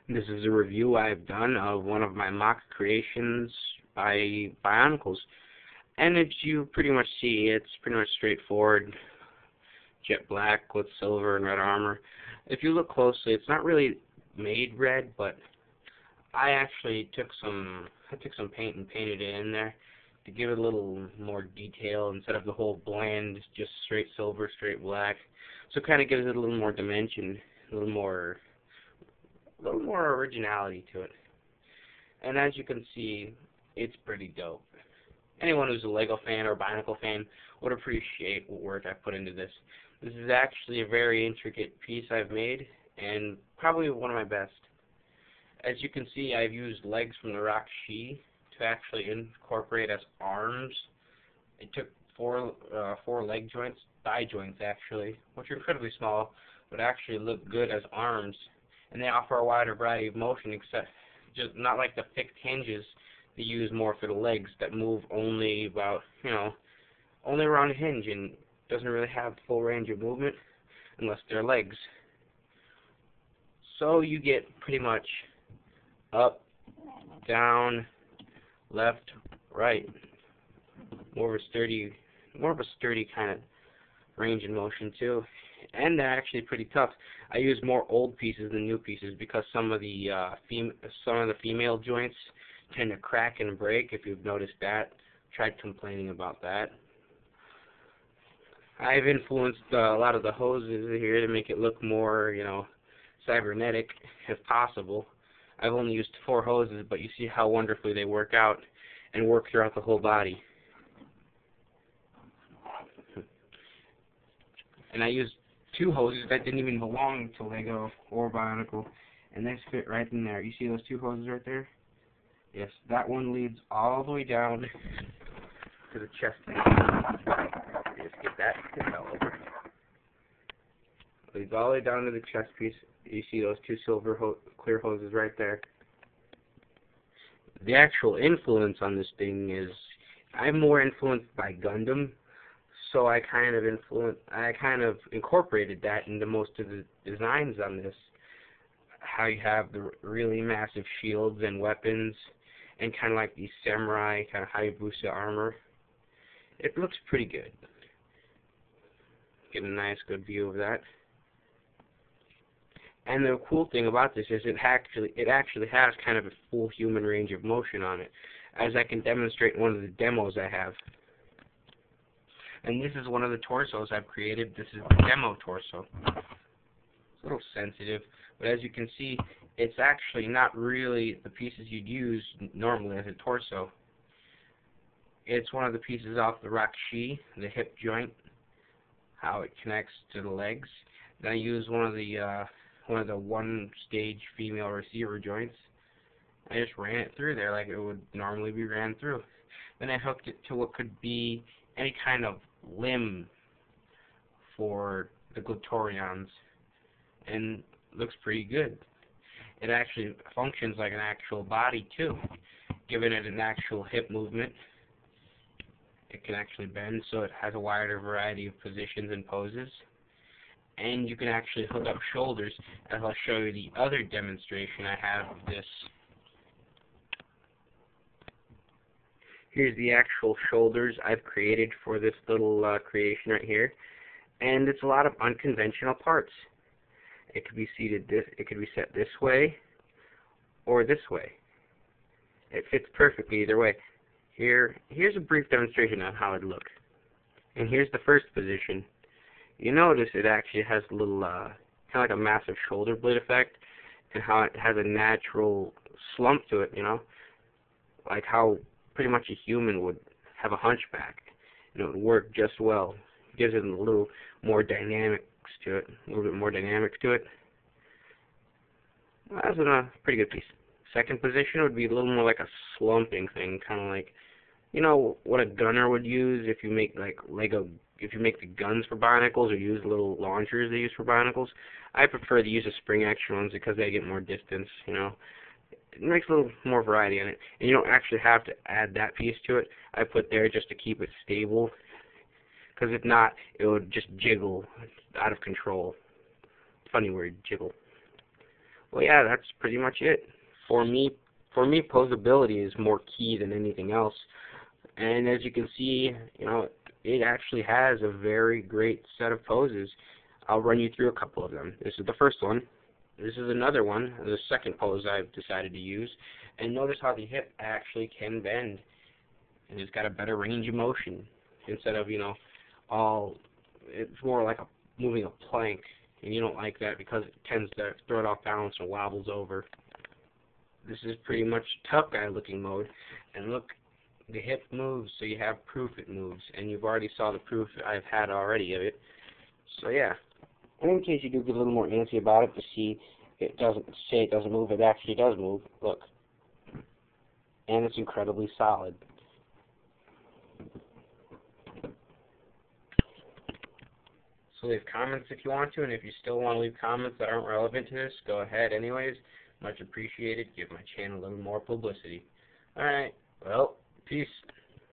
This is a review I've done of one of my mock creations by Bionicles. And as you pretty much see, it's pretty much straightforward. Jet black with silver and red armor. If you look closely, it's not really made red, but I actually took some paint and painted it in there to give it a little more detail instead of the whole bland, just straight silver, straight black. So it kind of gives it a little more dimension, a little more originality to it. And as you can see, it's pretty dope. Anyone who's a Lego fan or Bionicle fan would appreciate what work I put into this. This is actually a very intricate piece I've made, and probably one of my best. As you can see, I've used legs from the rock She to actually incorporate as arms. It took four leg joints, thigh joints actually, which are incredibly small, but actually look good as arms. And they offer a wider variety of motion, except just not like the fixed hinges they use more for the legs that move only about, only around a hinge and doesn't really have full range of movement unless they're legs. So you get pretty much up, down, left, right. More of a sturdy kind of range of motion too. And they're actually pretty tough. I use more old pieces than new pieces because some of the female joints tend to crack and break. If you've noticed that, tried complaining about that. I've influenced a lot of the hoses here to make it look more, cybernetic if possible. I've only used 4 hoses, but you see how wonderfully they work out and work throughout the whole body. And I used 2 hoses that didn't even belong to Lego or Bionicle, and they fit right in there. You see those 2 hoses right there? Yes, that one leads all the way down to the chest piece. Just get that fell over. Leads all the way down to the chest piece. You see those 2 silver clear hoses right there. The actual influence on this thing is, I'm more influenced by Gundam. So I kind of incorporated that into most of the designs on this. How you have the really massive shields and weapons, and kind of like these samurai kind of Hayabusa armor. It looks pretty good. Get a nice good view of that. And the cool thing about this is it actually has kind of a full human range of motion on it, as I can demonstrate in one of the demos I have. And this is one of the torsos I've created. This is the demo torso. It's a little sensitive, but as you can see, it's actually not really the pieces you'd use normally as a torso. It's one of the pieces off the rock She, the hip joint, how it connects to the legs. Then I use one of the one-stage female receiver joints. I just ran it through there like it would normally be ran through. Then I hooked it to what could be any kind of limb for the glutorians, and looks pretty good. It actually functions like an actual body too, giving it an actual hip movement. It can actually bend, so it has a wider variety of positions and poses. And you can actually hook up shoulders, as I'll show you the other demonstration I have of this. Here's the actual shoulders I've created for this little creation right here, and it's a lot of unconventional parts. It could be set this way or this way. It fits perfectly either way. Here's a brief demonstration on how it looks. And here's the first position. You notice it actually has a little kind of like a massive shoulder blade effect, and how it has a natural slump to it. Like how pretty much a human would have a hunchback, and it would work just well. It gives it a little more dynamics to it, a little bit more dynamic to it. Well, that's a pretty good piece. Second position would be a little more like a slumping thing, kind of like, what a gunner would use if you make like if you make the guns for Bionicles or use little launchers they use for Bionicles. I prefer to use the spring action ones because they get more distance, It makes a little more variety in it. And you don't actually have to add that piece to it. I put there just to keep it stable, because if not, it would just jiggle out of control. Funny word, jiggle. Well, yeah, that's pretty much it. For me, posability is more key than anything else. And as you can see, it actually has a very great set of poses. I'll run you through a couple of them. This is the first one. This is another one, the second pose I've decided to use. And notice how the hip actually can bend. And it's got a better range of motion. Instead of, it's more like moving a plank. And you don't like that because it tends to throw it off balance and wobbles over. This is pretty much tough guy looking mode. And look, the hip moves, so you have proof it moves. And you've already saw the proof I've had already of it. So yeah. And in case you do get a little more antsy about it to see it doesn't move, it actually does move. Look. And it's incredibly solid. So leave comments if you want to, and if you still want to leave comments that aren't relevant to this, go ahead anyways. Much appreciated. Give my channel a little more publicity. Alright, well, peace.